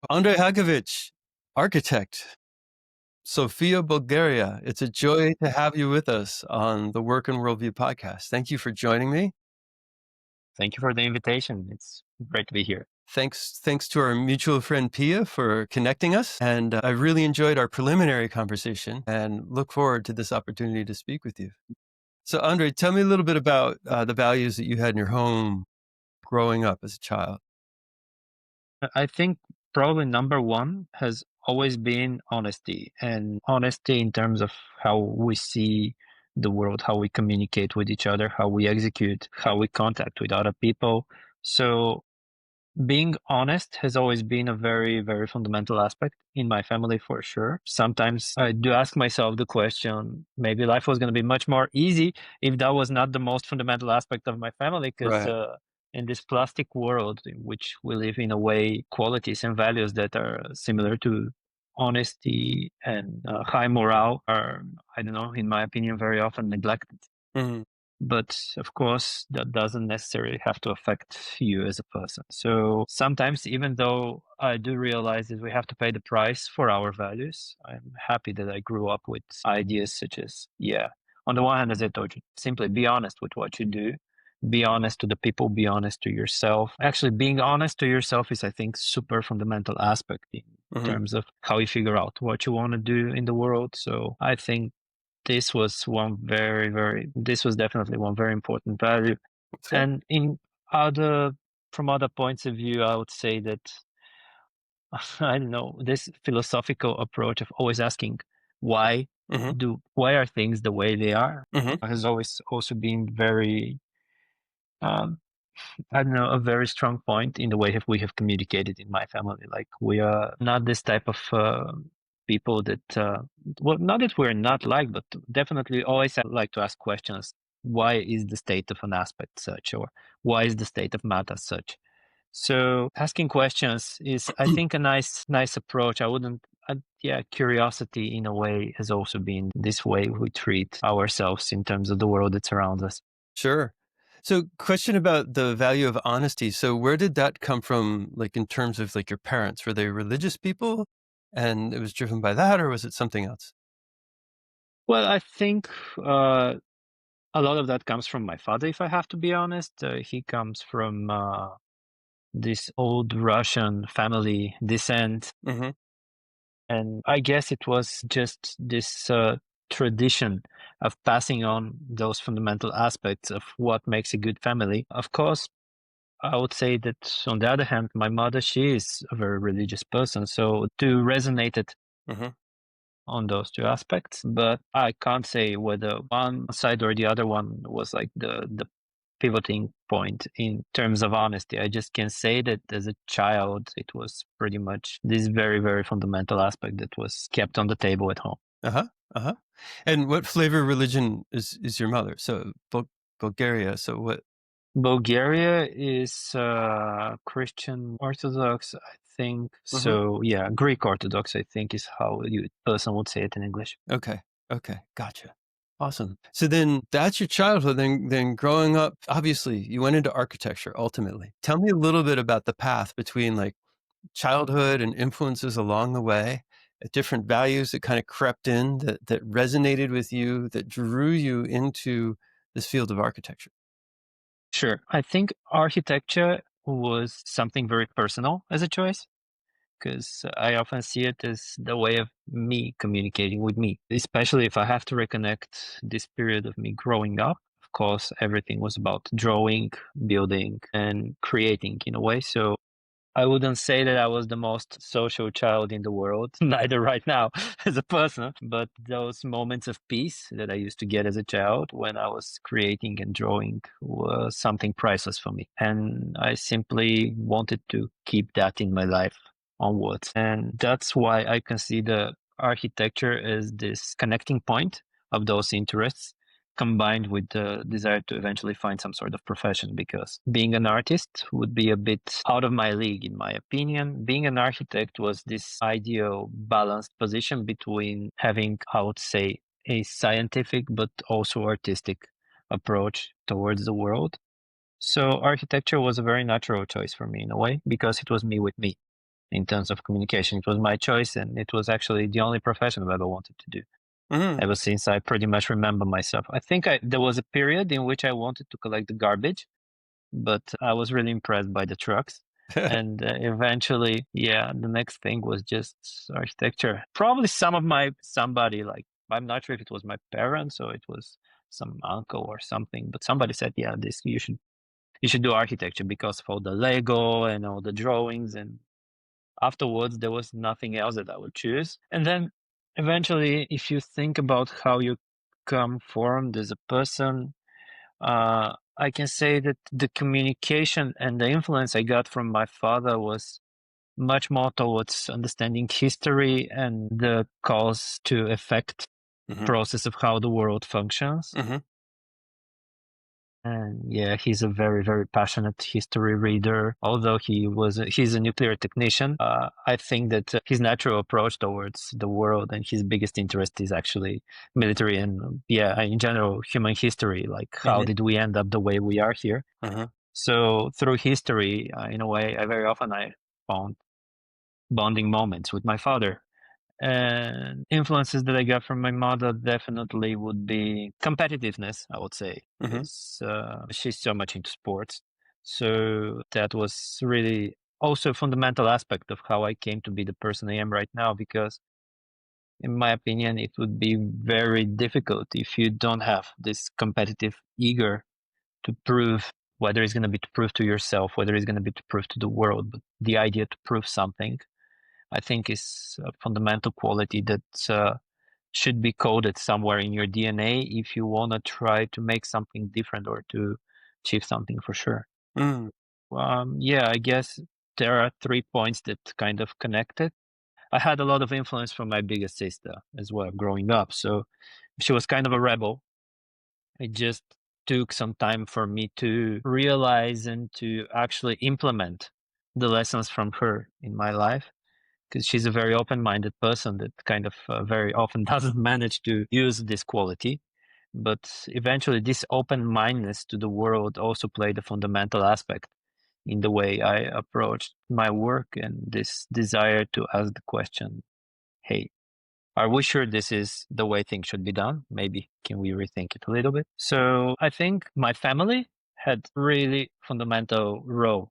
Andrey Hodkevich, architect, Sofia, Bulgaria. It's a joy to have you with us on the Work and Worldview podcast. Thank you for joining me. Thank you for the invitation. It's great to be here. Thanks to our mutual friend Pia for connecting us. And I really enjoyed our preliminary conversation and look forward to this opportunity to speak with you. So, Andrey, tell me a little bit about the values that you had in your home growing up as a child. I think probably number one has always been honesty, and honesty in terms of how we see the world, how we communicate with each other, how we execute, how we contact with other people. So being honest has always been a very, very fundamental aspect in my family for sure. Sometimes I do ask myself the question, maybe life was going to be much more easy if that was not the most fundamental aspect of my family, because Right. in this plastic world in which we live, in a way, qualities and values that are similar to honesty and high morale are, I don't know, in my opinion, very often neglected. Mhm. But of course, that doesn't necessarily have to affect you as a person. So sometimes, even though I do realize that we have to pay the price for our values, I'm happy that I grew up with ideas such as, on the one hand, as I told you, simply be honest with what you do, be honest to the people, be honest to yourself. Actually, being honest to yourself is, I think, super fundamental aspect in Mhm. terms of how you figure out what you want to do in the world. So I think this was definitely one very important value. That's good. And other, from other points of view, I would say that, I don't know, this philosophical approach of always asking why Mhm. why are things the way they are Mhm. has always also been very, um, I don't know, a very strong point in the way we have communicated in my family. Like, we are not this type of people that, well, not that we're not like, but definitely always like to ask questions. Why is the state of an aspect such, or why is the state of matter such? So asking questions is, I think, a nice approach. I wouldn't. Yeah, curiosity in a way has also been this way we treat ourselves in terms of the world that surrounds us. Sure. So question about the value of honesty. So where did that come from, like in terms of like your parents? Were they religious people and it was driven by that, or was it something else? Well, I think a lot of that comes from my father, if I have to be honest. He comes from this old Russian family descent. Mm-hmm. And I guess it was just this tradition of passing on those fundamental aspects of what makes a good family. Of course, I would say that on the other hand, my mother, she is a very religious person. So to resonate it Mm-hmm. on those two aspects, but I can't say whether one side or the other one was like the pivoting point in terms of honesty. I just can say that as a child, it was pretty much this very, very fundamental aspect that was kept on the table at home. Uh-huh. Uh-huh. And what flavor religion is your mother? So Bulgaria. So what? Bulgaria is Christian Orthodox, I think. Mm-hmm. So yeah, Greek Orthodox, I think, is how you person would say it in English. Okay. Okay. Gotcha. Awesome. So then that's your childhood. Then growing up, obviously you went into architecture ultimately. Tell me a little bit about the path between like childhood and influences along the way, different values that kind of crept in that resonated with you, that drew you into this field of architecture. Sure. I think architecture was something very personal as a choice, because I often see it as the way of me communicating with me, especially if I have to reconnect this period of me growing up. Of course, everything was about drawing, building, and creating in a way. So I wouldn't say that I was the most social child in the world, neither right now as a person, but those moments of peace that I used to get as a child when I was creating and drawing was something priceless for me. And I simply wanted to keep that in my life onwards. And that's why I consider architecture as this connecting point of those interests, combined with the desire to eventually find some sort of profession, because being an artist would be a bit out of my league, in my opinion. Being an architect was this ideal balanced position between having, I would say, a scientific but also artistic approach towards the world. So architecture was a very natural choice for me in a way, because it was me with me. in terms of communication. It was my choice, and it was actually the only profession I've ever wanted to do. Mm. Ever since I pretty much remember myself. I think there was a period in which I wanted to collect the garbage, but I was really impressed by the trucks. And eventually, yeah, the next thing was just architecture. Probably somebody, like, I'm not sure if it was my parents or it was some uncle or something, but somebody said, yeah, this you should do architecture because of all the Lego and all the drawings. And afterwards, there was nothing else that I would choose. And then eventually, if you think about how you come formed as a person, I can say that the communication and the influence I got from my father was much more towards understanding history and the cause to effect Mhm. process of how the world functions. Mhm. And yeah, he's a very, very passionate history reader. Although he's a nuclear technician, I think that his natural approach towards the world and his biggest interest is actually military and, yeah, in general, human history. Like, how Mhm. did we end up the way we are here? Uh-huh. So through history, in a way, I found bonding moments with my father. And influences that I got from my mother definitely would be competitiveness, I would say, Mhm. because she's so much into sports. So that was really also a fundamental aspect of how I came to be the person I am right now, because in my opinion, it would be very difficult if you don't have this competitive eager to prove, whether it's going to be to prove to yourself, whether it's going to be to prove to the world, but the idea to prove something, I think, is a fundamental quality that should be coded somewhere in your DNA if you want to try to make something different or to achieve something for sure. Mm. Yeah, I guess there are 3 points that kind of connect it. I had a lot of influence from my biggest sister as well growing up. So she was kind of a rebel. It just took some time for me to realize and to actually implement the lessons from her in my life, because she's a very open-minded person that kind of very often doesn't manage to use this quality. But eventually, this open-mindedness to the world also played a fundamental aspect in the way I approached my work, and this desire to ask the question, hey, are we sure this is the way things should be done? Maybe can we rethink it a little bit? So I think my family had really fundamental role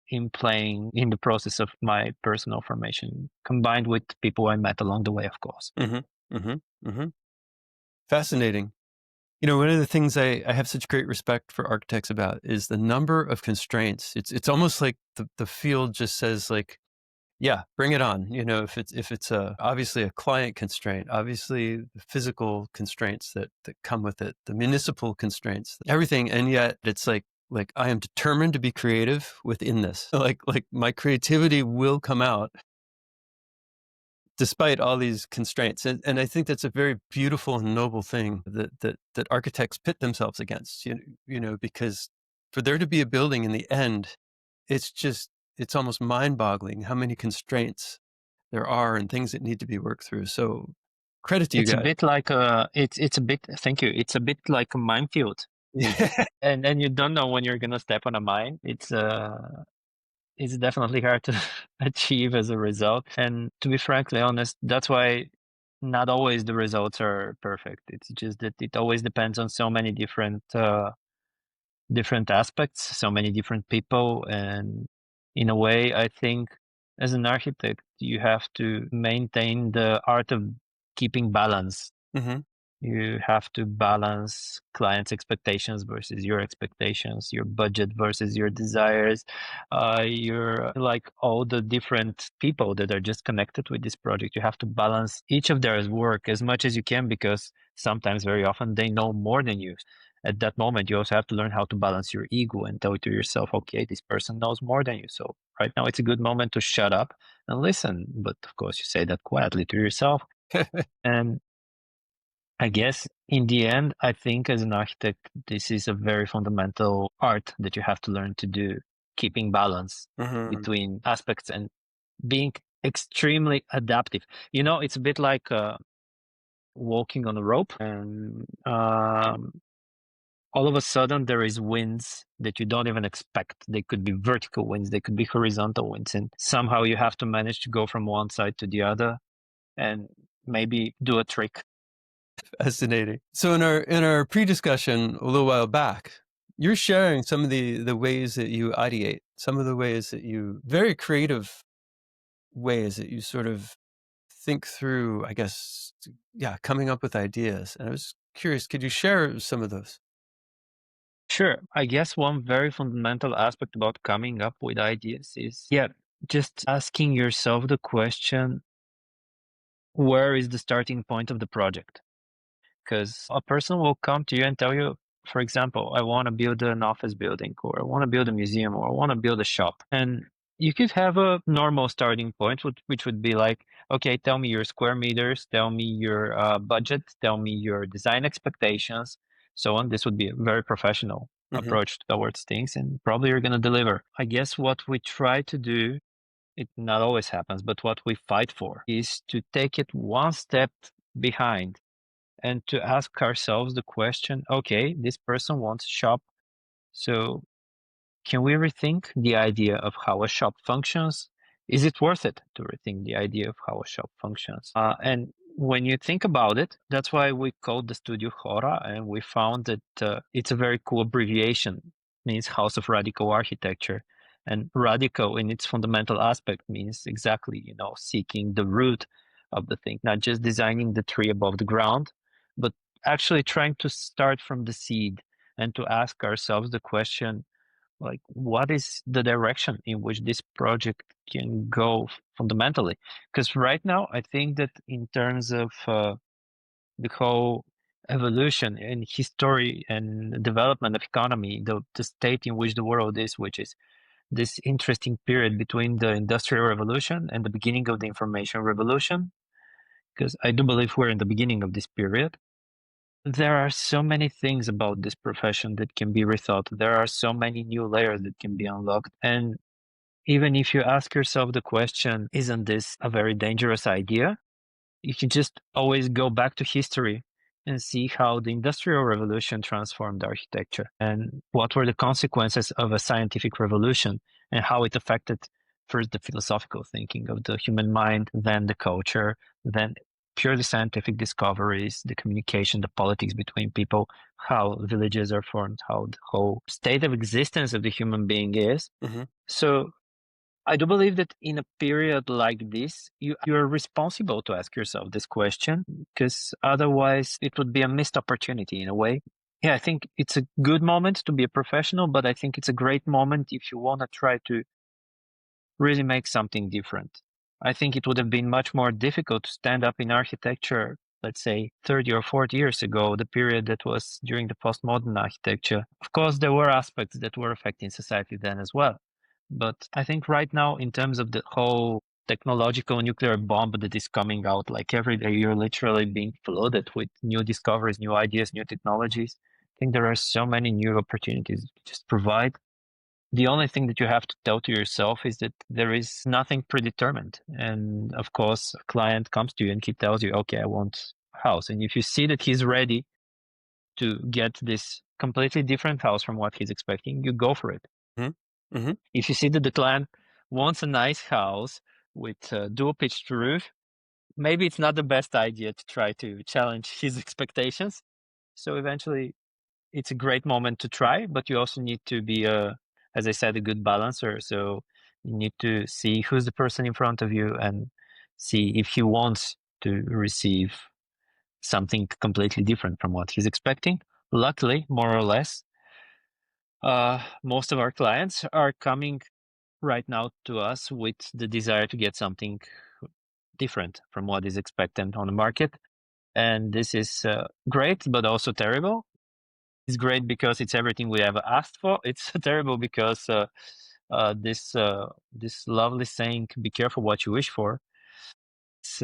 in playing in the process of my personal formation, combined with people I met along the way, of course. Mhm. Mhm. Mhm. Fascinating. One of the things I have such great respect for architects about is the number of constraints. It's almost like the field just says, like, yeah, bring it on. If it's obviously a client constraint, obviously the physical constraints that come with it, the municipal constraints, everything, and yet it's like I am determined to be creative within this. Like my creativity will come out despite all these constraints. And I think that's a very beautiful and noble thing that architects pit themselves against, because for there to be a building in the end, it's almost mind boggling how many constraints there are and things that need to be worked through. So credit to you It's a guys. bit like it's a bit, thank you. It's a bit like a minefield, and you don't know when you're gonna step on a mine. It's definitely hard to achieve as a result. And to be frankly honest, that's why not always the results are perfect. It's just that it always depends on so many different aspects, so many different people. And in a way, I think as an architect, you have to maintain the art of keeping balance. Hmm. You have to balance clients' expectations versus your expectations, your budget versus your desires, your, like, all the different people that are just connected with this project. You have to balance each of their work as much as you can, because sometimes, very often, they know more than you. At that moment, you also have to learn how to balance your ego and tell to yourself, okay, this person knows more than you. So right now it's a good moment to shut up and listen. But of course, you say that quietly to yourself. And I guess in the end, I think as an architect, this is a very fundamental art that you have to learn to do, keeping balance Hmm. between aspects and being extremely adaptive. It's a bit like walking on a rope, and all of a sudden there is winds that you don't even expect. They could be vertical winds, they could be horizontal winds, and somehow you have to manage to go from one side to the other and maybe do a trick. Fascinating. So in our pre-discussion a little while back, you're sharing some of the ways that you ideate, some of the ways that you very creative ways that you sort of think through, I guess, yeah, coming up with ideas. And I was curious, could you share some of those? Sure. I guess one very fundamental aspect about coming up with ideas is, yeah, just asking yourself the question, where is the starting point of the project? Because a person will come to you and tell you, for example, I want to build an office building, or I want to build a museum, or I want to build a shop. And you could have a normal starting point, which would be like, okay, tell me your square meters, tell me your budget, tell me your design expectations, so on. This would be a very professional Hmm. approach towards things, and probably you're going to deliver. I guess what we try to do, it not always happens, but what we fight for is to take it one step behind and to ask ourselves the question, okay, this person wants a shop, so can we rethink the idea of how a shop functions? Is it worth it to rethink the idea of how a shop functions? And when you think about it, that's why we called the studio Hora, and we found that it's a very cool abbreviation. It means House of Radical Architecture. And radical in its fundamental aspect means exactly, seeking the root of the thing, not just designing the tree above the ground, but actually trying to start from the seed and to ask ourselves the question, like, what is the direction in which this project can go fundamentally? Because right now I think that in terms of the whole evolution and history and development of economy, the state in which the world is, which is this interesting period between the industrial revolution and the beginning of the information revolution, because I do believe we're in the beginning of this period. There are so many things about this profession that can be rethought. There are so many new layers that can be unlocked. And even if you ask yourself the question, isn't this a very dangerous idea? You can just always go back to history and see how the Industrial Revolution transformed architecture and what were the consequences of a scientific revolution and how it affected first the philosophical thinking of the human mind, then the culture, then purely scientific discoveries, the communication, the politics between people, how villages are formed, how the whole state of existence of the human being is. Hmm. So I do believe that in a period like this, you're responsible to ask yourself this question, because otherwise it would be a missed opportunity in a way. Yeah, I think it's a good moment to be a professional, but I think it's a great moment if you want to try to really make something different. I think it would have been much more difficult to stand up in architecture, let's say 30 or 40 years ago, the period that was during the postmodern architecture. Of course, there were aspects that were affecting society then as well. But I think right now, in terms of the whole technological nuclear bomb that is coming out, like every day, you're literally being flooded with new discoveries, new ideas, new technologies. I think there are so many new opportunities to just provide. The only thing that you have to tell to yourself is that there is nothing predetermined. And of course, a client comes to you and he tells you, okay, I want a house. And if you see that he's ready to get this completely different house from what he's expecting, you go for it. Hmm. Hmm. If you see that the client wants a nice house with a dual pitched roof, maybe it's not the best idea to try to challenge his expectations. So eventually, it's a great moment to try, but you also need to be as I said, a good balancer. So you need to see who's the person in front of you and see if he wants to receive something completely different from what he's expecting. Luckily, more or less, most of our clients are coming right now to us with the desire to get something different from what is expected on the market. And this is great, but also terrible. It's great because it's everything we ever asked for. It's terrible because this lovely saying, "Be careful what you wish for," it's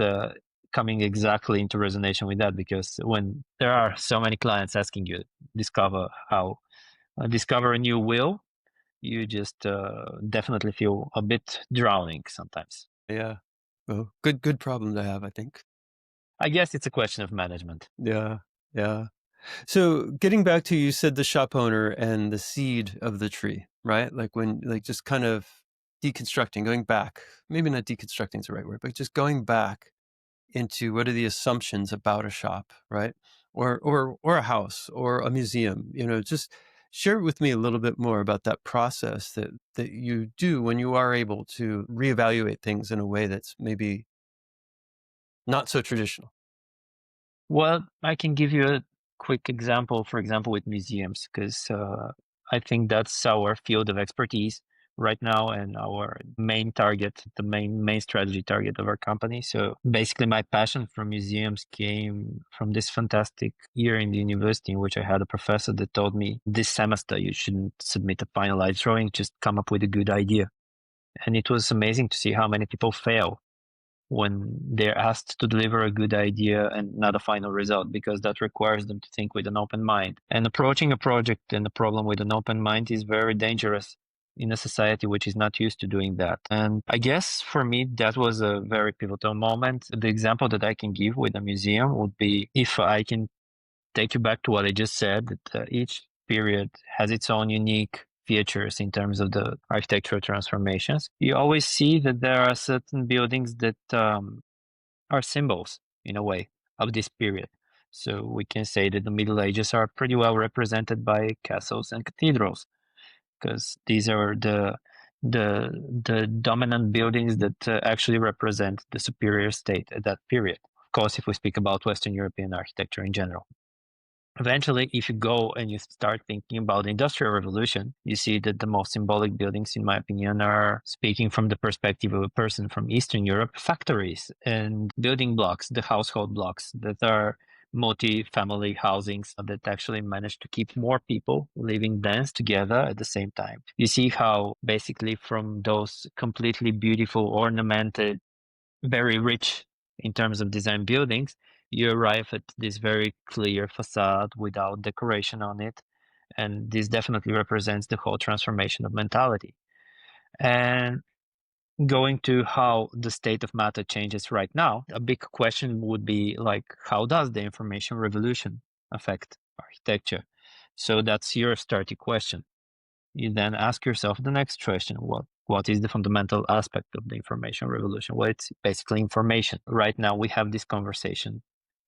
coming exactly into resonation with that. Because when there are so many clients asking you discover how discover a new will, you just definitely feel a bit drowning sometimes. Yeah. Well, good problem to have, I think. I guess it's a question of management. Yeah. Yeah. So getting back to, you said the shop owner and the seed of the tree, right? Like when, like just kind of deconstructing, going back, maybe not deconstructing is the right word, but just going back into what are the assumptions about a shop, right? Or a house or a museum, just share with me a little bit more about that process that you do when you are able to reevaluate things in a way that's maybe not so traditional. Well, I can give you a quick example, for example, with museums, because I think that's our field of expertise right now and our main target, the main strategy target of our company. So basically, my passion for museums came from this fantastic year in the university in which I had a professor that told me this semester you shouldn't submit a finalized drawing, just come up with a good idea. And it was amazing to see how many people fail when they're asked to deliver a good idea and not a final result, because that requires them to think with an open mind. And approaching a project and a problem with an open mind is very dangerous in a society which is not used to doing that. And I guess for me, that was a very pivotal moment. The example that I can give with a museum would be, if I can take you back to what I just said, that each period has its own unique features in terms of the architectural transformations. You always see that there are certain buildings that are symbols, in a way, of this period. So we can say that the Middle Ages are pretty well represented by castles and cathedrals, because these are the dominant buildings that actually represent the superior state at that period. Of course, if we speak about Western European architecture in general. Eventually, if you go and you start thinking about the Industrial Revolution, you see that the most symbolic buildings, in my opinion, are, speaking from the perspective of a person from Eastern Europe, factories and building blocks, the household blocks that are multi-family housings that actually manage to keep more people living dense together at the same time. You see how basically from those completely beautiful, ornamented, very rich in terms of design buildings, you arrive at this very clear facade without decoration on it. And this definitely represents the whole transformation of mentality. And going to how the state of matter changes right now, a big question would be like, how does the information revolution affect architecture? So that's your starting question. You then ask yourself the next question: what is the fundamental aspect of the information revolution? Well, it's basically information. Right now we have this conversation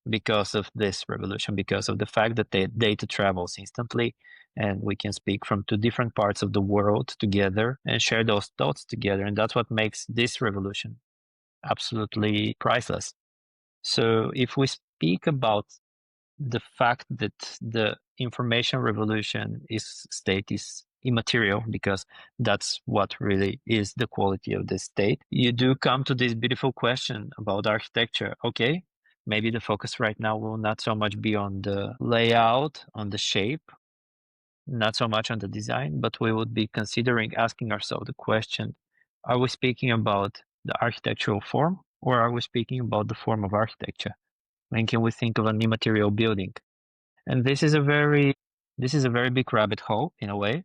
because of this revolution, because of the fact that the data travels instantly, and we can speak from two different parts of the world together and share those thoughts together, and that's what makes this revolution absolutely priceless. So if we speak about the fact that the information revolution is immaterial, because that's what really is the quality of the state, you do come to this beautiful question about architecture. Okay, maybe the focus right now will not so much be on the layout, on the shape, not so much on the design, but we would be considering asking ourselves the question: are we speaking about the architectural form, or are we speaking about the form of architecture? When can we think of an immaterial building? And this is a very big rabbit hole in a way,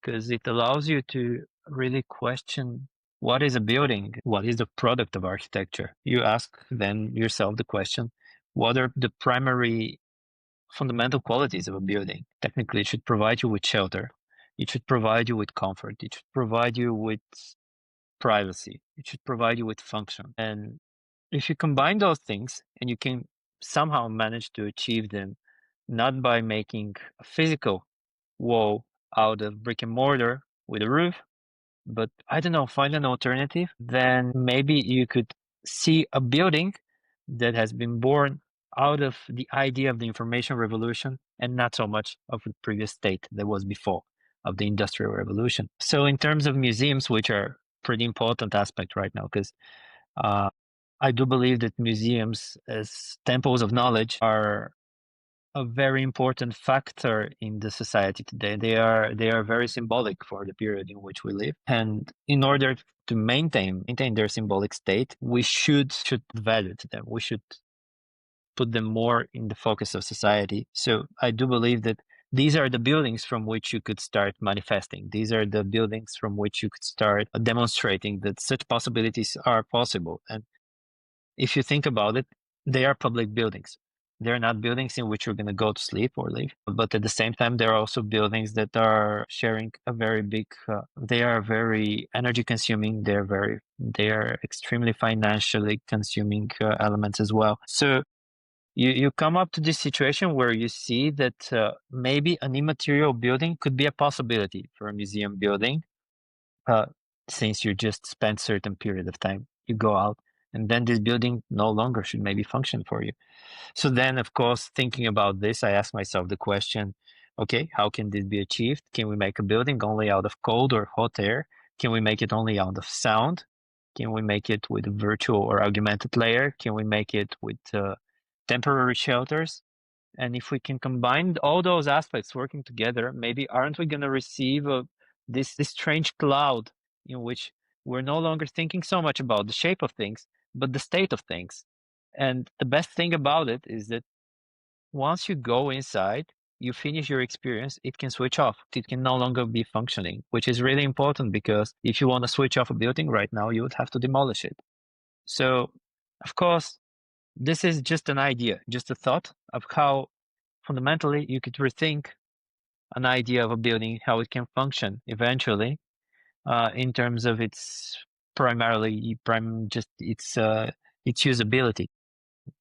because it allows you to really question what is a building, what is the product of architecture. You ask then yourself the question: what are the primary fundamental qualities of a building? Technically, it should provide you with shelter, it should provide you with comfort, it should provide you with privacy, it should provide you with function. And if you combine those things and you can somehow manage to achieve them, not by making a physical wall out of brick and mortar with a roof, but I don't know, find an alternative, then maybe you could see a building that has been born out of the idea of the information revolution and not so much of the previous state that was before of the industrial revolution. So in terms of museums, which are pretty important aspect right now, because uh, I do believe that museums as temples of knowledge are a very important factor in the society today. They are very symbolic for the period in which we live. And in order to maintain their symbolic state, we should value to them. We should put them more in the focus of society. So I do believe that these are the buildings from which you could start manifesting. These are the buildings from which you could start demonstrating that such possibilities are possible. And if you think about it, they are public buildings. They're not buildings in which you're going to go to sleep or live, but at the same time, they're also buildings that are sharing a very big. They are very energy consuming. They are extremely financially consuming elements as well. So you come up to this situation where you see that maybe an immaterial building could be a possibility for a museum building, uh, since you just spent certain period of time. You go out, and then this building no longer should maybe function for you. So then, of course, thinking about this, I ask myself the question, okay, how can this be achieved? Can we make a building only out of cold or hot air? Can we make it only out of sound? Can we make it with a virtual or augmented layer? Can we make it with temporary shelters? And if we can combine all those aspects working together, maybe aren't we going to receive this strange cloud in which we're no longer thinking so much about the shape of things, but the state of things. And the best thing about it is that once you go inside, you finish your experience, it can switch off. It can no longer be functioning, which is really important because if you want to switch off a building right now, you would have to demolish it. So, of course, this is just an idea, just a thought of how fundamentally you could rethink an idea of a building, how it can function eventually, in terms of its primarily just its usability,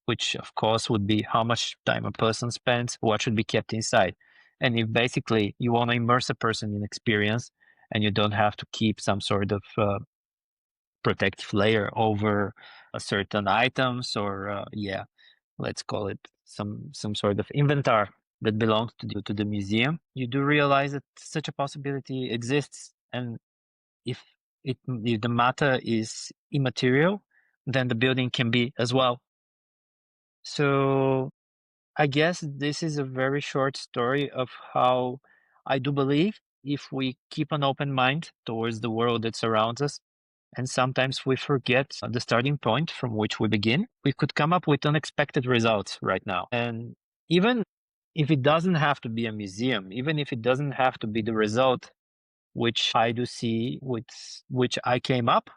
which of course would be how much time a person spends, what should be kept inside. And if basically you want to immerse a person in experience and you don't have to keep some sort of protective layer over a certain items or let's call it some sort of inventory that belongs to the museum, you do realize that such a possibility exists. And if if the matter is immaterial, then the building can be as well. So I guess this is a very short story of how I do believe if we keep an open mind towards the world that surrounds us, and sometimes we forget the starting point from which we begin, we could come up with unexpected results right now. And even if it doesn't have to be a museum, even if it doesn't have to be the result which I do see, with which I came up,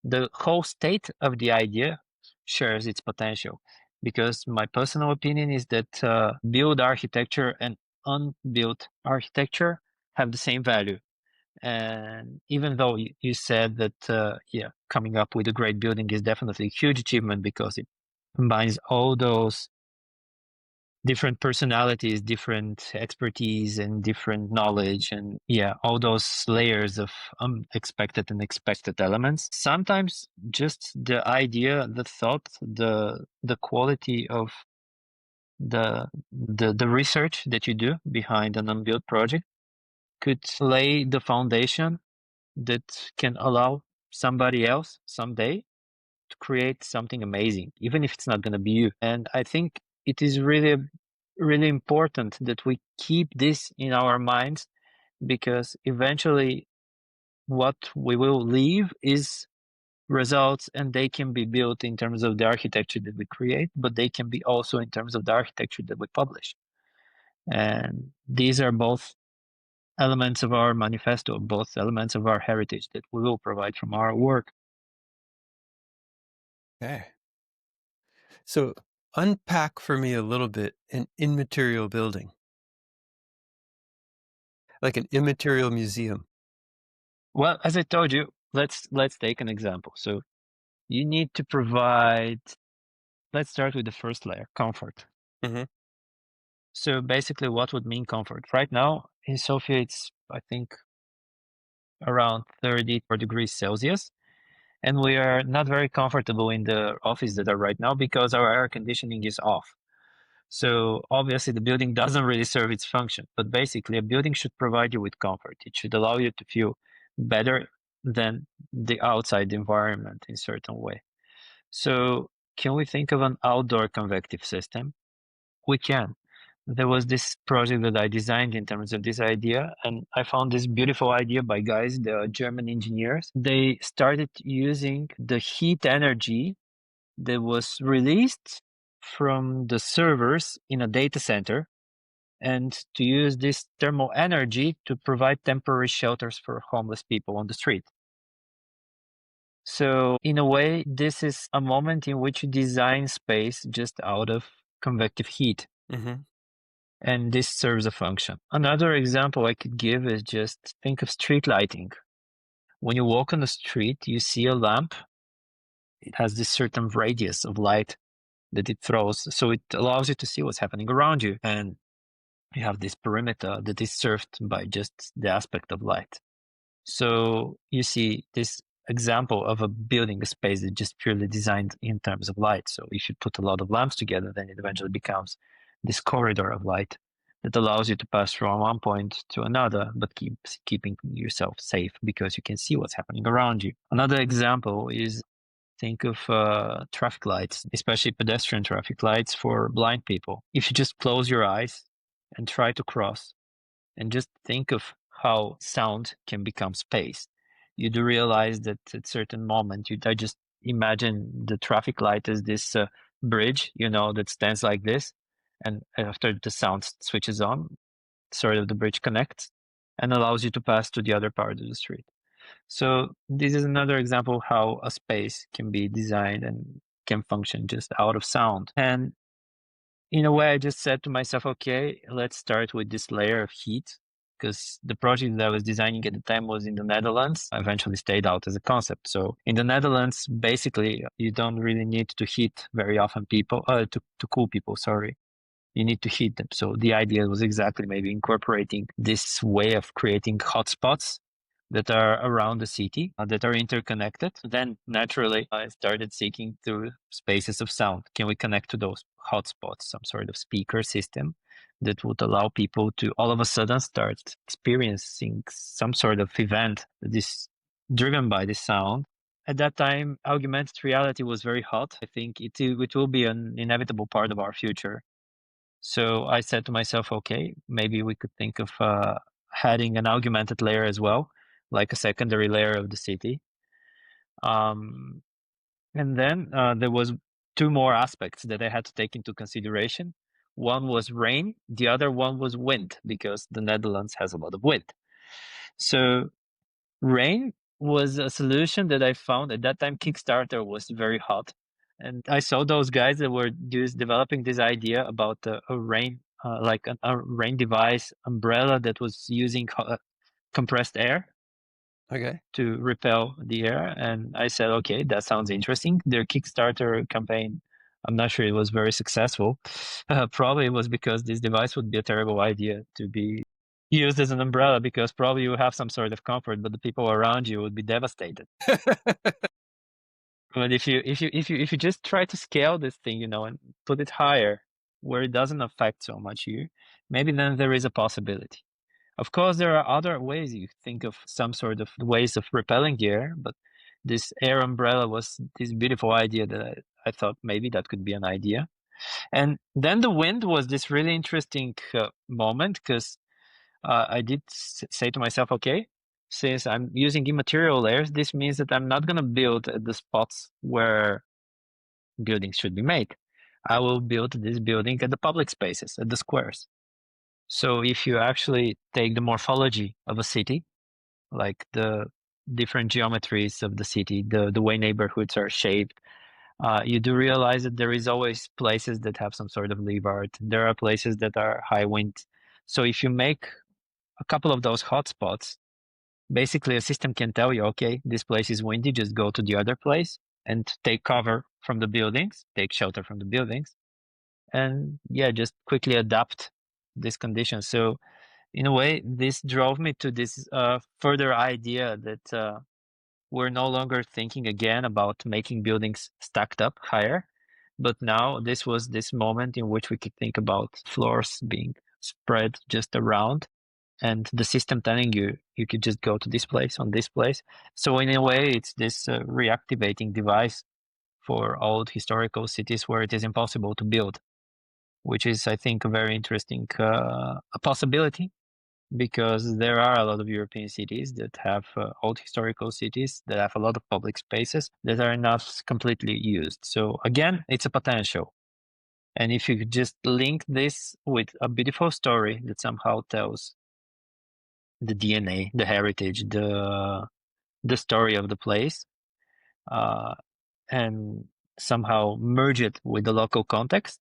the whole state of the idea shares its potential. Because my personal opinion is that built architecture and unbuilt architecture have the same value. And even though you said that, coming up with a great building is definitely a huge achievement because it combines all those different personalities, different expertise, and different knowledge, and all those layers of unexpected and expected elements. Sometimes just the idea, the thought, the quality of the research that you do behind an unbuilt project could lay the foundation that can allow somebody else someday to create something amazing, even if it's not going to be you. And I think it is really important that we keep this in our minds, because eventually what we will leave is results, and they can be built in terms of the architecture that we create, but they can be also in terms of the architecture that we publish. And these are both elements of our manifesto, both elements of our heritage that we will provide from our work. Okay. So unpack for me a little bit an immaterial building, like an immaterial museum. Well, as I told you, let's take an example. So you need to provide, let's start with the first layer, comfort. Mm-hmm. So basically what would mean comfort? Right now in Sofia, it's, I think, around 34 degrees Celsius. And we are not very comfortable in the office that are right now because our air conditioning is off. So obviously the building doesn't really serve its function, but basically a building should provide you with comfort. It should allow you to feel better than the outside environment in certain way. So can we think of an outdoor convective system? We can. There was this project that I designed in terms of this idea, and I found this beautiful idea by guys, the German engineers. They started using the heat energy that was released from the servers in a data center, and to use this thermal energy to provide temporary shelters for homeless people on the street. So in a way, this is a moment in which you design space just out of convective heat, Mm-hmm. and this serves a function. Another example I could give is just think of street lighting. When you walk on the street, you see a lamp. It has this certain radius of light that it throws, so it allows you to see what's happening around you, and you have this perimeter that is served by just the aspect of light. So you see this example of a building, a space that just purely designed in terms of light. So if you put a lot of lamps together, then it eventually becomes this corridor of light that allows you to pass from one point to another, but keeping yourself safe because you can see what's happening around you. Another example is think of traffic lights, especially pedestrian traffic lights for blind people. If you just close your eyes and try to cross, and just think of how sound can become space. You do realize that at certain moment, I just imagine the traffic light as this bridge, that stands like this, and after the sound switches on, sort of the bridge connects and allows you to pass to the other part of the street. So this is another example of how a space can be designed and can function just out of sound. And in a way, I just said to myself, okay, let's start with this layer of heat, because the project that I was designing at the time was in the Netherlands. I eventually stayed out as a concept. So in the Netherlands, basically, you don't really need to heat very often people, to cool people, sorry. You need to heat them. So the idea was exactly maybe incorporating this way of creating hotspots that are around the city, that are interconnected. Then naturally, I started seeking through spaces of sound. Can we connect to those hotspots, some sort of speaker system that would allow people to all of a sudden start experiencing some sort of event that is driven by the sound. At that time, augmented reality was very hot. I think it will be an inevitable part of our future. So I said to myself, okay, maybe we could think of adding an augmented layer as well, like a secondary layer of the city. Um, and then there was two more aspects that I had to take into consideration. One was rain, the other one was wind, because the Netherlands has a lot of wind. So rain was a solution that I found at that time. Kickstarter was very hot, and I saw those guys that were just developing this idea about a rain, like a rain device umbrella that was using compressed air Okay. to repel the air. And I said, okay, that sounds interesting. Their Kickstarter campaign, I'm not sure it was very successful. Probably it was because this device would be a terrible idea to be used as an umbrella, because probably you have some sort of comfort, but the people around you would be devastated. But if you just try to scale this thing, and put it higher where it doesn't affect so much you, maybe then there is a possibility. Of course, there are other ways. You think of some sort of ways of repelling the air, but this air umbrella was this beautiful idea that I thought maybe that could be an idea. And then the wind was this really interesting moment, because I did say to myself, okay, since I'm using immaterial layers, this means that I'm not going to build at the spots where buildings should be made. I will build this building at the public spaces, at the squares. So if you actually take the morphology of a city, like the different geometries of the city, the way neighborhoods are shaped, you do realize that there is always places that have some sort of leeward. There are places that are high wind. So if you make a couple of those hotspots, basically a system can tell you, okay, this place is windy, just go to the other place and take cover from the buildings, take shelter from the buildings, and yeah, just quickly adapt this condition. So in a way, this drove me to this further idea that we're no longer thinking again about making buildings stacked up higher, but now this was this moment in which we could think about floors being spread just around, and the system telling you you could just go to this place on this place. So in a way, it's this reactivating device for old historical cities where it is impossible to build, which is, I think, a very interesting a possibility, because there are a lot of European cities that have old historical cities that have a lot of public spaces that are not completely used. So again, it's a potential. And if you could just link this with a beautiful story that somehow tells the DNA, the heritage, the story of the place, uh, and somehow merge it with the local context,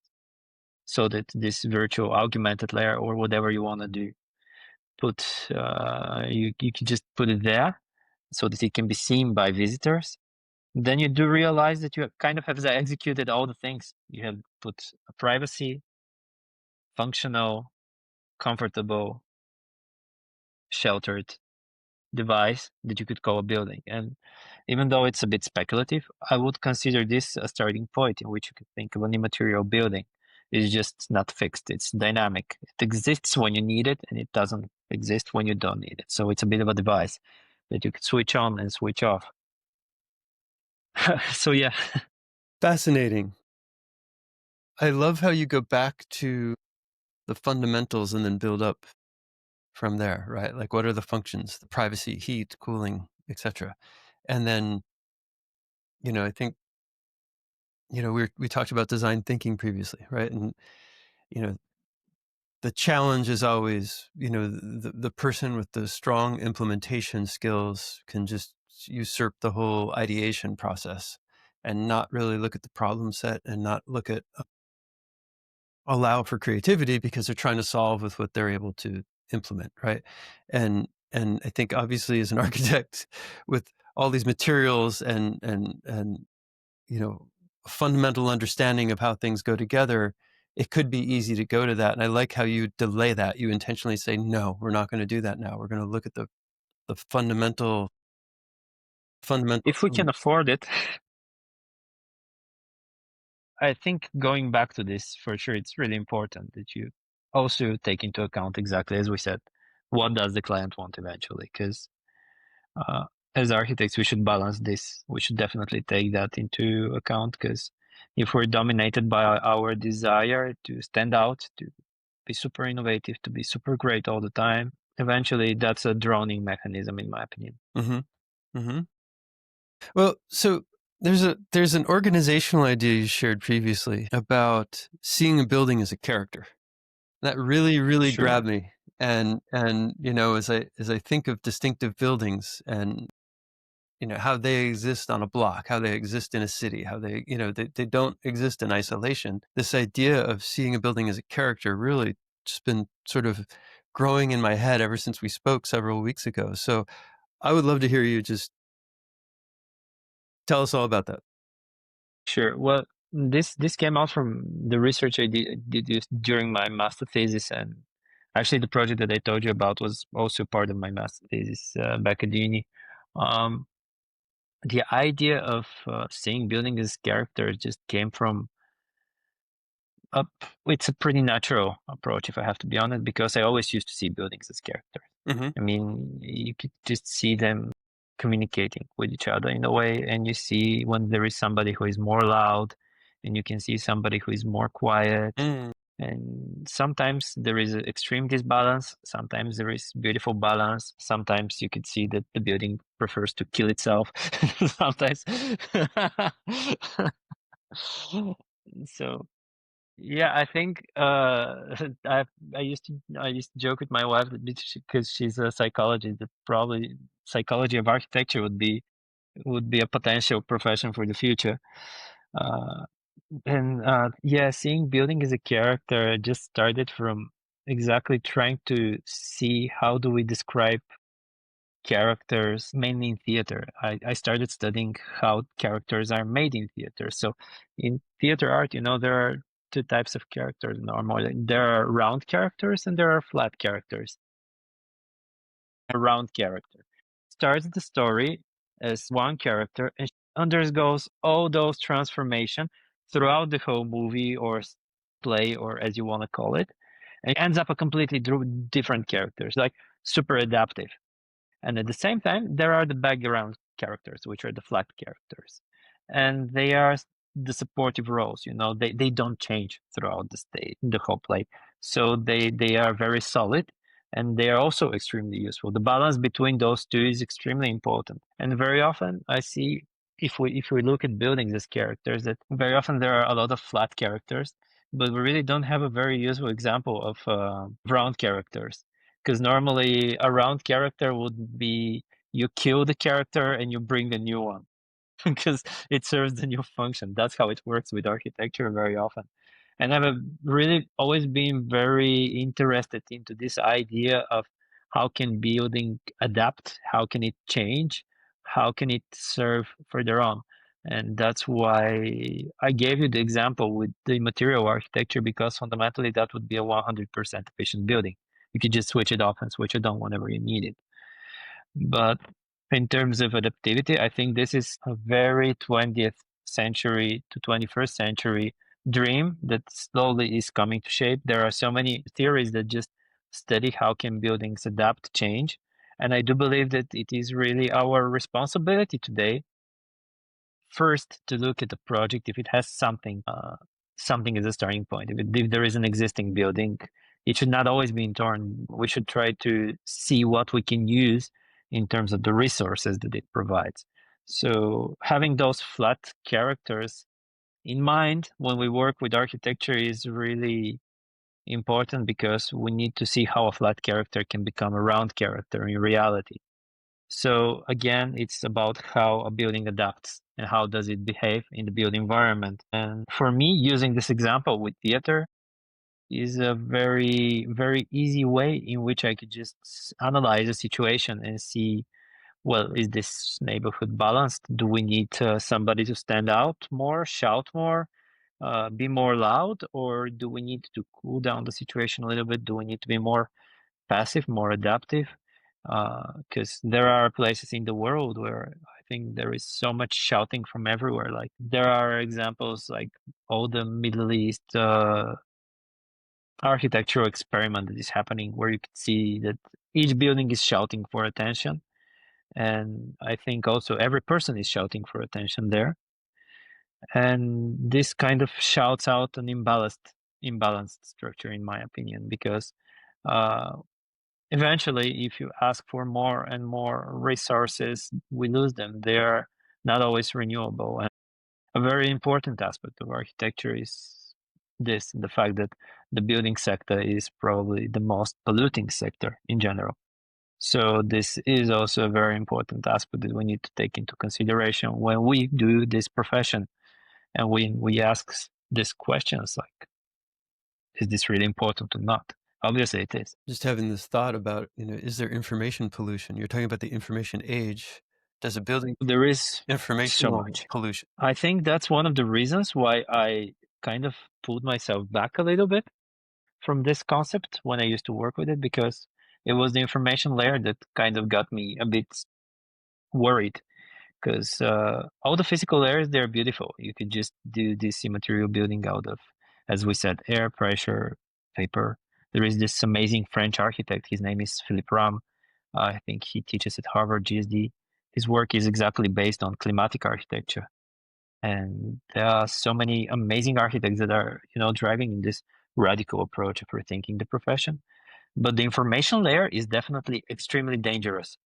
so that this virtual augmented layer or whatever you want to do, you can just put it there so that it can be seen by visitors. Then you do realize that you kind of have executed all the things. You have put a privacy, functional, comfortable, sheltered device that you could call a building. And even though it's a bit speculative, I would consider this a starting point in which you could think of an immaterial building. It's just not fixed, it's dynamic. It exists when you need it, and it doesn't exist when you don't need it. So it's a bit of a device that you could switch on and switch off. So yeah. Fascinating. I love how you go back to the fundamentals and then build up from there, right? Like, what are the functions, the privacy, heat, cooling, etc. And then, I think, we talked about design thinking previously, right? And, you know, the challenge is always, the person with the strong implementation skills can just usurp the whole ideation process and not really look at the problem set and not look at allow for creativity because they're trying to solve with what they're able to implement, right? And I think obviously as an architect with all these materials and fundamental understanding of how things go together, it could be easy to go to that. And I like how you delay that. You intentionally say, no, we're not going to do that now. We're going to look at the fundamental. If we can afford it, I think going back to this, for sure, it's really important that you also take into account exactly as we said, what does the client want eventually? Because uh, as architects, we should balance this. We should definitely take that into account, because if we're dominated by our desire to stand out, to be super innovative, to be super great all the time, eventually that's a drowning mechanism, in my opinion. Mm-hmm. Mm-hmm. Well, so there's an organizational idea you shared previously about seeing a building as a character. That really, really Sure. grabbed me. And as I think of distinctive buildings and how they exist on a block, how they exist in a city, how they don't exist in isolation. This idea of seeing a building as a character really just been sort of growing in my head ever since we spoke several weeks ago. So I would love to hear you just tell us all about that. Sure. Well, this came out from the research I did during my master thesis, and actually the project that I told you about was also part of my master thesis back at uni. Um, the idea of seeing building as characters just came from up. It's a pretty natural approach, if I have to be honest, because I always used to see buildings as characters. Mm-hmm. I mean, you could just see them communicating with each other in a way, and you see when there is somebody who is more loud, and you can see somebody who is more quiet. Mm. And sometimes there is an extreme disbalance, sometimes there is beautiful balance, sometimes you could see that the building prefers to kill itself, sometimes. So yeah, I think I used to joke with my wife that because she's a psychologist, that probably psychology of architecture would be a potential profession for the future. Uh, and yeah, seeing building as a character just started from exactly trying to see how do we describe characters, mainly in theater. I started studying how characters are made in theater. So in theater art, there are two types of characters normally. There are round characters and there are flat characters. A round character starts the story as one character and undergoes all those transformation throughout the whole movie or play, or as you want to call it, and ends up a completely different characters, like super adaptive. And at the same time, there are the background characters, which are the flat characters. And they are the supportive roles, they don't change throughout the whole play. So they are very solid, and they are also extremely useful. The balance between those two is extremely important. And very often I see, if we look at buildings as characters, that very often there are a lot of flat characters, but we really don't have a very useful example of round characters, because normally a round character would be you kill the character and you bring the new one because it serves the new function. That's how it works with architecture very often. And I've really always been very interested into this idea of how can building adapt, how can it change, how can it serve further on. And that's why I gave you the example with the material architecture, because fundamentally that would be a 100% efficient building. You could just switch it off and switch it on whenever you need it. But in terms of adaptivity, I think this is a very 20th century to 21st century dream that slowly is coming to shape. There are so many theories that just study how can buildings adapt, change. And I do believe that it is really our responsibility today, first to look at the project if it has something as a starting point. If there is an existing building, it should not always be torn. We should try to see what we can use in terms of the resources that it provides. So having those flat characters in mind when we work with architecture is really important, because we need to see how a flat character can become a round character in reality. So again, it's about how a building adapts and how does it behave in the built environment. And for me, using this example with theater is a very, very easy way in which I could just analyze a situation and see, well, is this neighborhood balanced? Do we need somebody to stand out more, shout more, be more loud, or do we need to cool down the situation a little bit? Do we need to be more passive, more adaptive? Because there are places in the world where I think there is so much shouting from everywhere. Like there are examples like all the Middle East architectural experiment that is happening, where you can see that each building is shouting for attention. And I think also every person is shouting for attention there. And this kind of shouts out an imbalanced structure, in my opinion, because uh, eventually, if you ask for more and more resources, we lose them. They are not always renewable. And a very important aspect of architecture is this, the fact that the building sector is probably the most polluting sector in general. So this is also a very important aspect that we need to take into consideration when we do this profession, and when we ask these questions like, is this really important or not? Obviously it is. Just having this thought about, is there information pollution? You're talking about the information age. Does a building There is so informational much. pollution? I think that's one of the reasons why I kind of pulled myself back a little bit from this concept when I used to work with it, because it was the information layer that kind of got me a bit worried. Because all the physical layers, they're beautiful. You could just do this immaterial building out of, as we said, air, pressure, vapor. There is this amazing French architect. His name is Philippe Ram. I think he teaches at Harvard GSD. His work is exactly based on climatic architecture. And there are so many amazing architects that are, driving in this radical approach of rethinking the profession. But the information layer is definitely extremely dangerous.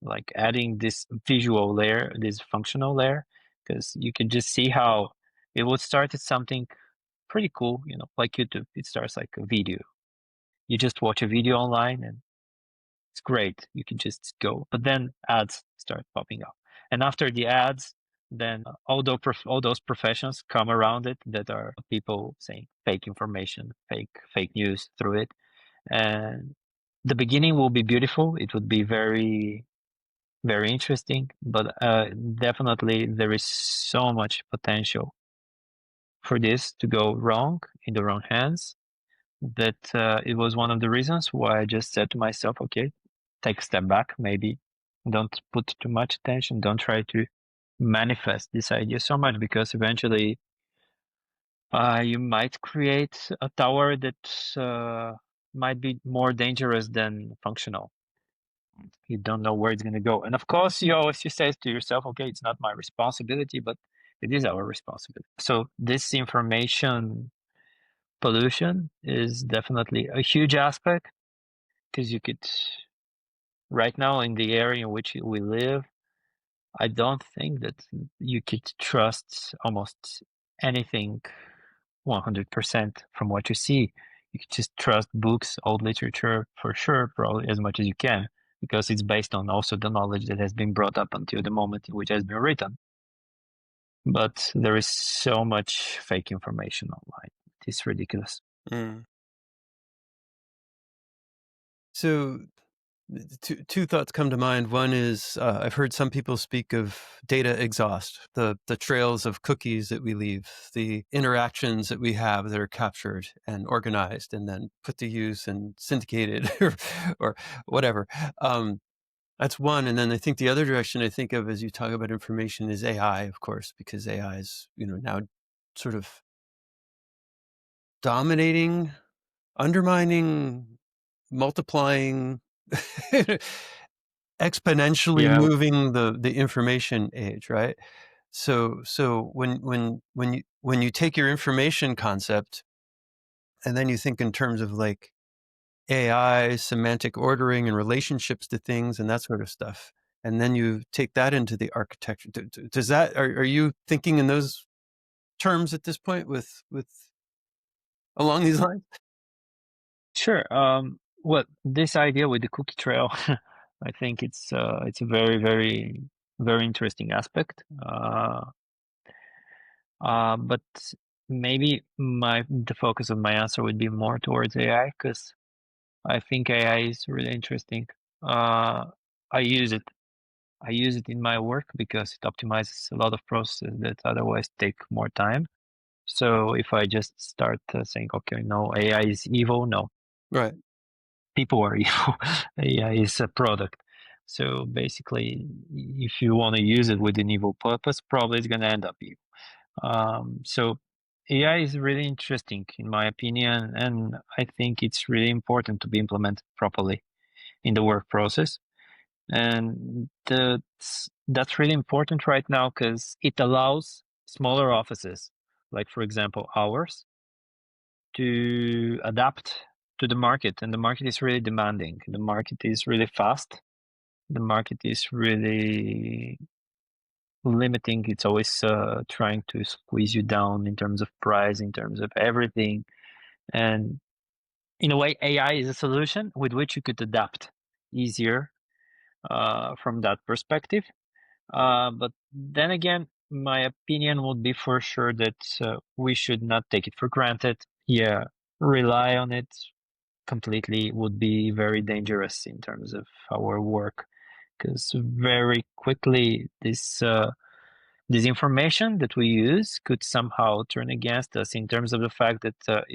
Like adding this visual layer, this functional layer, because you can just see how it would start at something pretty cool, like YouTube. It starts like a video. You just watch a video online and it's great. You can just go, but then ads start popping up, and after the ads, then all those professions come around it that are people saying fake information, fake news through it, and the beginning will be beautiful. It would be very, very interesting, but definitely there is so much potential for this to go wrong in the wrong hands, that it was one of the reasons why I just said to myself, okay, take a step back, maybe don't put too much attention, don't try to manifest this idea so much, because eventually you might create a tower that might be more dangerous than functional. You don't know where it's going to go. And of course, you say to yourself, okay, it's not my responsibility, but it is our responsibility. So this information pollution is definitely a huge aspect, because you could, right now in the area in which we live, I don't think that you could trust almost anything 100% from what you see. You could just trust books, old literature for sure, probably as much as you can, because it's based on also the knowledge that has been brought up until the moment in which it has been written. But there is so much fake information online. is ridiculous. Mm. So two thoughts come to mind. One is I've heard some people speak of data exhaust, the trails of cookies that we leave, the interactions that we have that are captured and organized and then put to use and syndicated or whatever. That's one. And then I think the other direction I think of as you talk about information is AI, of course, because AI is, now sort of dominating, undermining, multiplying, exponentially Yeah, moving the information age, right? So when you take your information concept and then you think in terms of like AI, semantic ordering and relationships to things and that sort of stuff, and then you take that into the architecture. Does that are you thinking in those terms at this point with along these lines? sure. Well, this idea with the cookie trail, I think it's a very, very, very interesting aspect. But maybe the focus of my answer would be more towards AI because I think AI is really interesting. Uh, I use it. I use it in my work because it optimizes a lot of processes that otherwise take more time. So if I just start saying, okay, no, AI is evil, no, Right. people are evil. AI is a product. So basically, if you want to use it with an evil purpose, probably it's going to end up evil. So AI is really interesting in my opinion, and I think it's really important to be implemented properly in the work process. And that's really important right now because it allows smaller offices, like for example ours, to adapt to the market. And the market is really demanding. The market is really fast. The market is really limiting. It's always trying to squeeze you down in terms of price, in terms of everything. And in a way, AI is a solution with which you could adapt easier from that perspective. But then again, my opinion would be for sure that we should not take it for granted. Yeah, rely on it completely would be very dangerous in terms of our work because very quickly this information that we use could somehow turn against us in terms of the fact that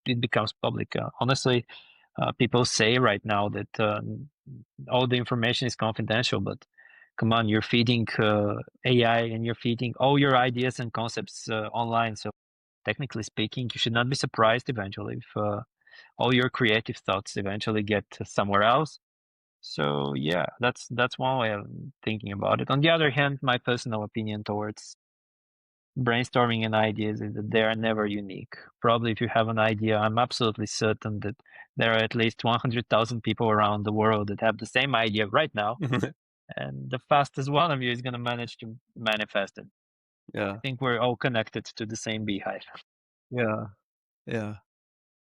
it becomes public. Honestly, people say right now that all the information is confidential, but come on, you're feeding AI and you're feeding all your ideas and concepts online. So technically speaking, you should not be surprised eventually if all your creative thoughts eventually get somewhere else. So yeah, that's one way of thinking about it. On the other hand, my personal opinion towards brainstorming and ideas is that they are never unique. Probably if you have an idea, I'm absolutely certain that there are at least 100,000 people around the world that have the same idea right now, and the fastest one of you is going to manage to manifest it. I Yeah. think we're all connected to the same beehive. Yeah. Yeah.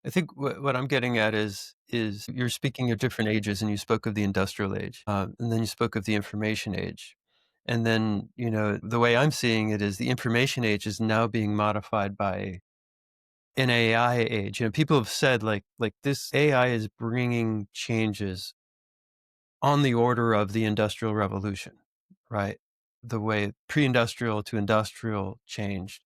I think what I'm getting at is you're speaking of different ages, and you spoke of the industrial age, and then you spoke of the information age, and then the way I'm seeing it is the information age is now being modified by an AI age. People have said like this AI is bringing changes on the order of the Industrial Revolution, right? The way pre-industrial to industrial changed.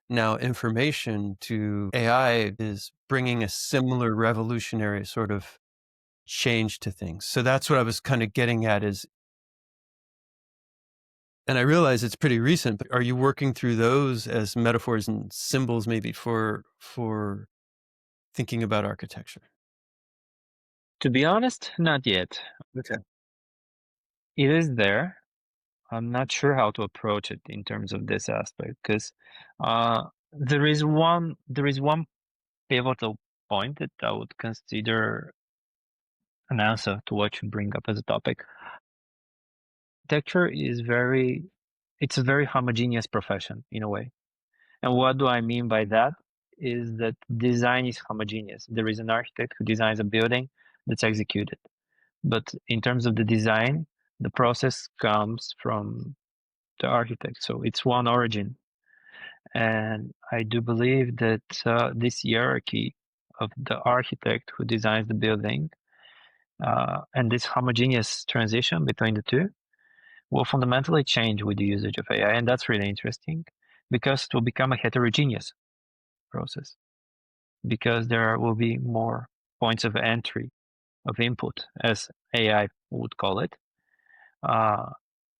Now, information to AI is bringing a similar revolutionary sort of change to things. So that's what I was kind of getting at and I realize it's pretty recent, but are you working through those as metaphors and symbols maybe for thinking about architecture? To be honest, not yet. Okay. It is there. I'm not sure how to approach it in terms of this aspect because there is one pivotal point that I would consider an answer to what you bring up as a topic. Architecture is it's a very homogeneous profession in a way. And what do I mean by that? Is that design is homogeneous. There is an architect who designs a building that's executed. But in terms of the design, the process comes from the architect. So it's one origin. And I do believe that this hierarchy of the architect who designs the building and this homogeneous transition between the two will fundamentally change with the usage of AI. And that's really interesting because it will become a heterogeneous process, because there will be more points of entry, of input, as AI would call it, uh,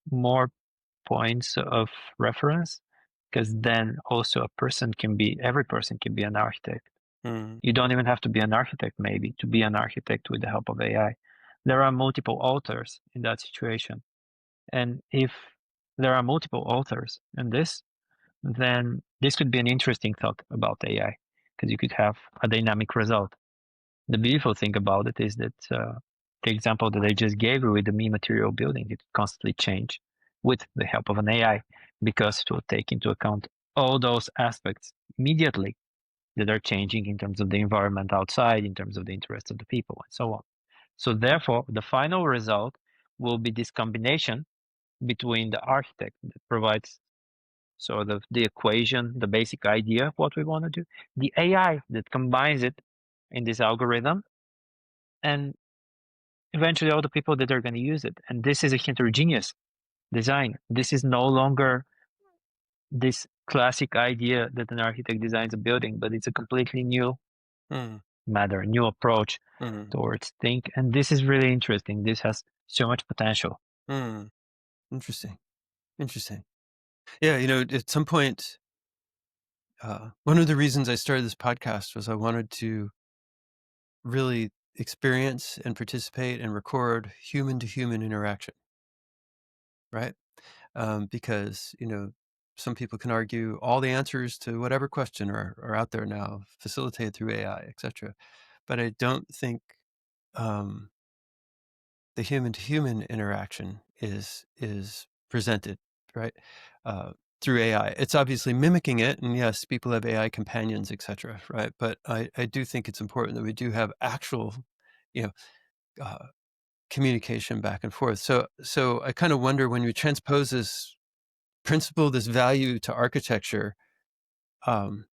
more points of reference, because then also every person can be an architect. Mm, You don't even have to be an architect, maybe, to be an architect with the help of AI. There are multiple authors in that situation. And if there are multiple authors in this, then this could be an interesting thought about AI, because you could have a dynamic result. The beautiful thing about it is that the example that I just gave you with the Immaterial Building, it constantly change with the help of an AI, because it will take into account all those aspects immediately that are changing in terms of the environment outside, in terms of the interests of the people, and so on. So therefore, the final result will be this combination between the architect that provides sort of the equation, the basic idea of what we want to do, the AI that combines it in this algorithm, and eventually all the people that are going to use it. And this is a heterogeneous design. This is no longer this classic idea that an architect designs a building, but it's a completely new mm, matter, new approach mm, towards think. And this is really interesting. This has so much potential. mm. Interesting. Interesting. Yeah, at some point, one of the reasons I started this podcast was I wanted to really experience and participate and record human to human interaction, right? Because some people can argue all the answers to whatever question are out there now, facilitated through AI, etc. But I don't think um, the human to human interaction is presented right through AI. It's obviously mimicking it, and yes, people have AI companions, etc. Right, but I do think it's important that we do have actual, you know, uh, communication back and forth. So I kind of wonder, when you transpose this principle, this value to architecture, um,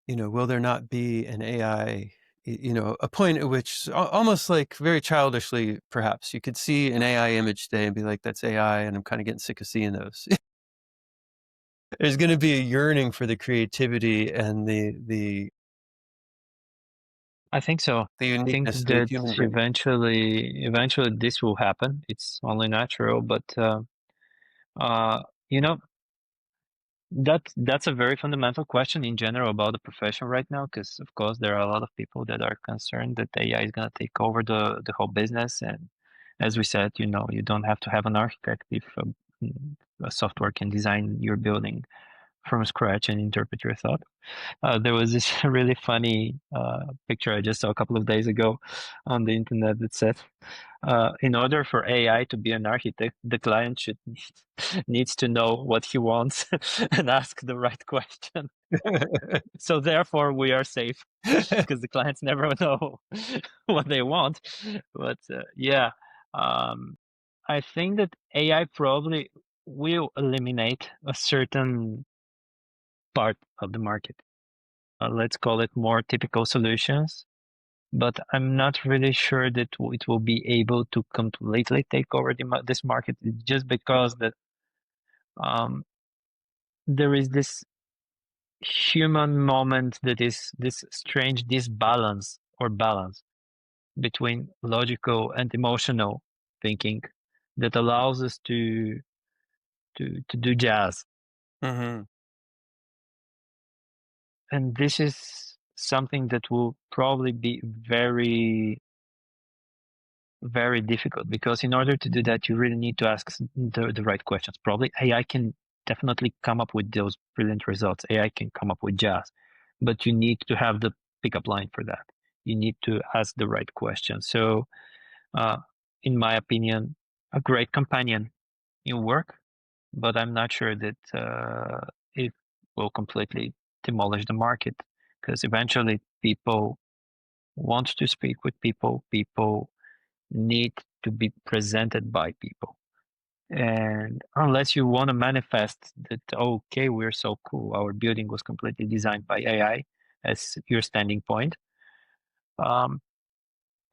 will there not be an AI, a point at which, almost like very childishly, perhaps, you could see an AI image today and be like, that's AI, and I'm kind of getting sick of seeing those. There's going to be a yearning for the creativity and I think so. the I think uniqueness of the that human brain. eventually this will happen. It's only natural, but uh, you know, that's a very fundamental question in general about the profession right now, because of course there are a lot of people that are concerned that AI is going to take over the whole business. And as we said, you don't have to have an architect if a software can design your building from scratch and interpret your thought. There was this really funny picture I just saw a couple of days ago on the internet that said, in order for AI to be an architect, the client should needs to know what he wants and ask the right question. So therefore, we are safe because the clients never know what they want. But yeah, um, I think that AI probably will eliminate a certain part of the market. Let's call it more typical solutions. But I'm not really sure that it will be able to completely take over this market, just because that um, there is this human moment, that is this strange disbalance or balance between logical and emotional thinking that allows us to do jazz. Mm-hmm. And this is something that will probably be very, very difficult, because in order to do that, you really need to ask the right questions. Probably AI can definitely come up with those brilliant results. AI can come up with jazz, but you need to have the pickup line for that. You need to ask the right question. So, uh, in my opinion, a great companion in work, but I'm not sure that it will completely demolish the market, because eventually people want to speak with people. People need to be presented by people. And unless you want to manifest that, okay, we're so cool, our building was completely designed by AI as your standing point, um,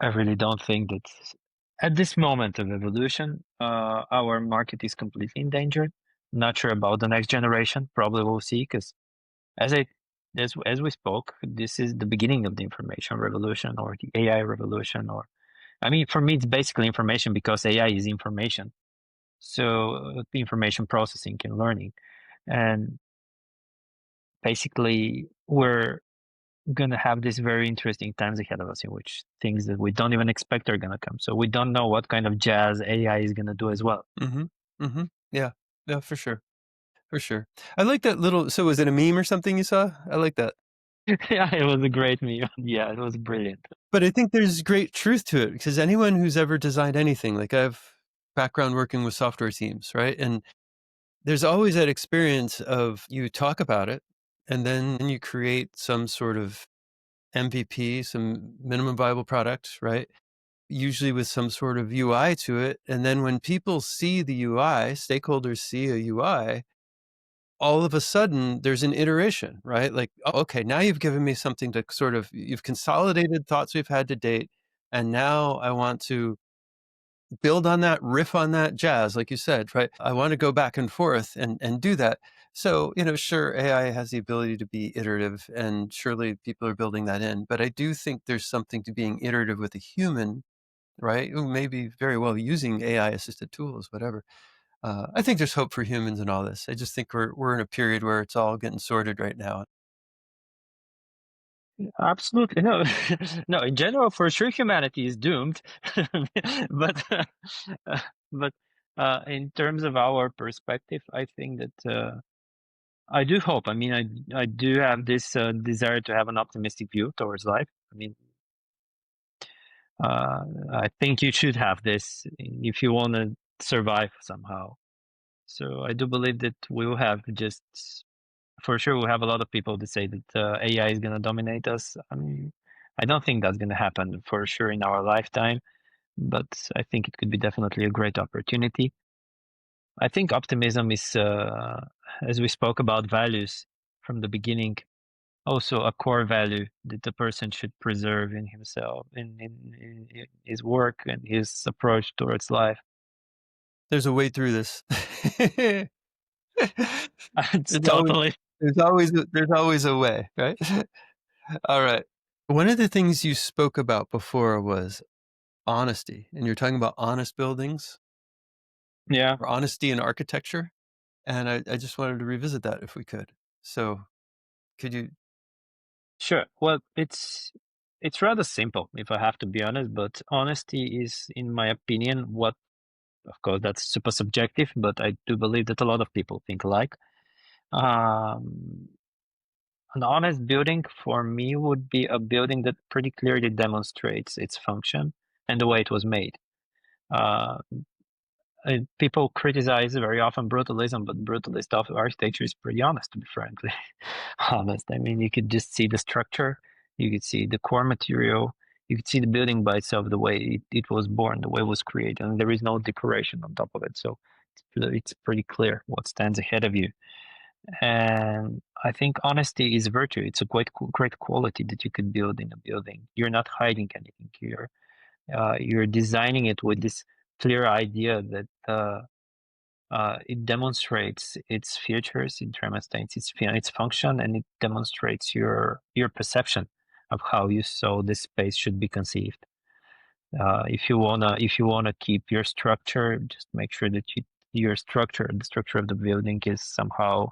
I really don't think that at this moment of evolution, our market is completely endangered. Not sure about the next generation. Probably we'll see, because as I as we spoke, this is the beginning of the information revolution or the AI revolution. Or I mean, for me, it's basically information because AI is information. So the information processing and learning, and basically we're gonna have this very interesting times ahead of us in which things that we don't even expect are gonna come. So we don't know what kind of jazz AI is gonna do as well. Mhm. Mhm. Yeah. Yeah, for sure. For sure. I like that little so was it a meme or something you saw? I like that. Yeah, it was a great meme. Yeah, it was brilliant. But I think there's great truth to it because anyone who's ever designed anything, like I have background working with software teams, right? And there's always that experience of you talk about it and then you create some sort of MVP, some minimum viable product, right? Usually with some sort of UI to it. And then when people see the UI, stakeholders see a UI, all of a sudden there's an iteration, right? Like, oh, okay, now you've given me something to sort of, you've consolidated thoughts we've had to date. And now I want to build on that, riff on that jazz, like you said, right? I want to go back and forth and do that. So, sure, AI has the ability to be iterative and surely people are building that in. But I do think there's something to being iterative with a human, right? Who may be very well using AI assisted tools, whatever. I think there's hope for humans in all this. I just think we're in a period where it's all getting sorted right now. Absolutely. No, no, in general, for sure, humanity is doomed. But, uh, but in terms of our perspective, I think that I do hope. I mean, I do have this desire to have an optimistic view towards life. I mean, I think you should have this if you want to survive somehow. So I do believe that we will have just for sure we'll have a lot of people that say that AI is going to dominate us. I mean, I don't think that's going to happen for sure in our lifetime, but I think it could be definitely a great opportunity. I think optimism is, as we spoke about values from the beginning, also a core value that the person should preserve in himself, in his work and his approach towards life. There's a way through this. It's there's always, totally. there's always a way, right? All right. One of the things you spoke about before was honesty, and you're talking about honest buildings Yeah, or honesty in architecture. And I just wanted to revisit that if we could. So could you? sure. Well, it's rather simple, if I have to be honest, but honesty is, in my opinion, what, of course, that's super subjective, but I do believe that a lot of people think alike. Um, an honest building for me would be a building that pretty clearly demonstrates its function and the way it was made. Uh, People criticize very often brutalism, but brutalist architecture is pretty honest, to be frankly honest. I mean, you could just see the structure, you could see the core material, you could see the building by itself, the way it was born, the way it was created, and there is no decoration on top of it. So it's pretty clear what stands ahead of you. And I think honesty is virtue. It's a great quality that you could build in a building. You're not hiding anything here. You're designing it with this clear idea that it demonstrates its features, it demonstrates its function, and it demonstrates your perception of how you saw this space should be conceived. If you wanna keep your structure, just make sure that your structure, the structure of the building, is somehow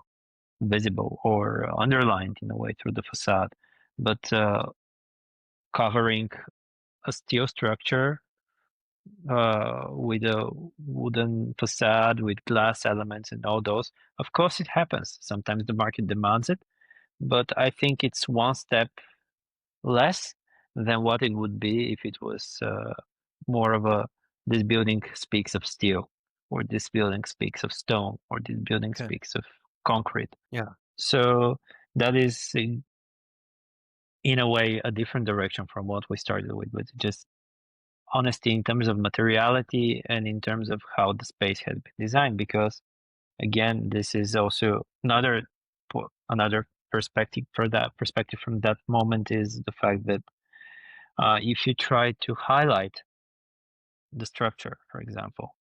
visible or underlined in a way through the facade. But covering a steel structure with a wooden facade with glass elements and all those. Of course, it happens. Sometimes the market demands it, but I think it's one step less than what it would be if it was more of a this building speaks of steel, or this building speaks of stone, or this building Okay. speaks of concrete. Yeah. So that is in a way a different direction from what we started with just honesty in terms of materiality and in terms of how the space has been designed. Because again, this is also another perspective. For that perspective from that moment is the fact that if you try to highlight the structure, for example,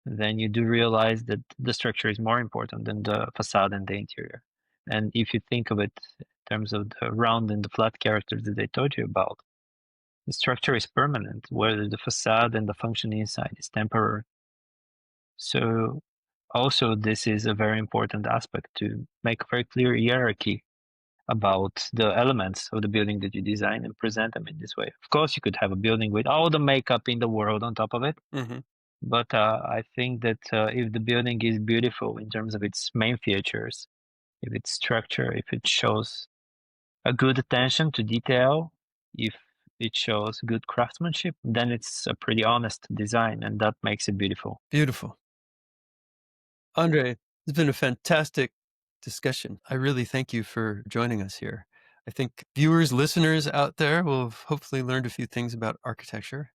then you do realize that the structure is more important than the facade and the interior. And if you think of it in terms of the round and the flat characters that I told you about, the structure is permanent, whether the facade and the function inside is temporary. So also this is a very important aspect to make a very clear hierarchy about the elements of the building that you design and present them in this way. Of course, you could have a building with all the makeup in the world on top of it, Hmm. but I think that if the building is beautiful in terms of its main features, if its structure, if it shows a good attention to detail, if it shows good craftsmanship, then it's a pretty honest design, and that makes it beautiful. Beautiful. Andre, it's been a fantastic discussion. I really thank you for joining us here. I think viewers, listeners out there will have hopefully learned a few things about architecture,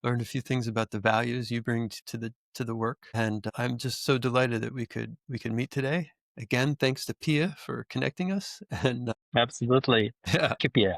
learned a few things about the values you bring to the work, and I'm just so delighted that we can meet today. Again, thanks to Pia for connecting us, and Absolutely. yeah, Keep yeah.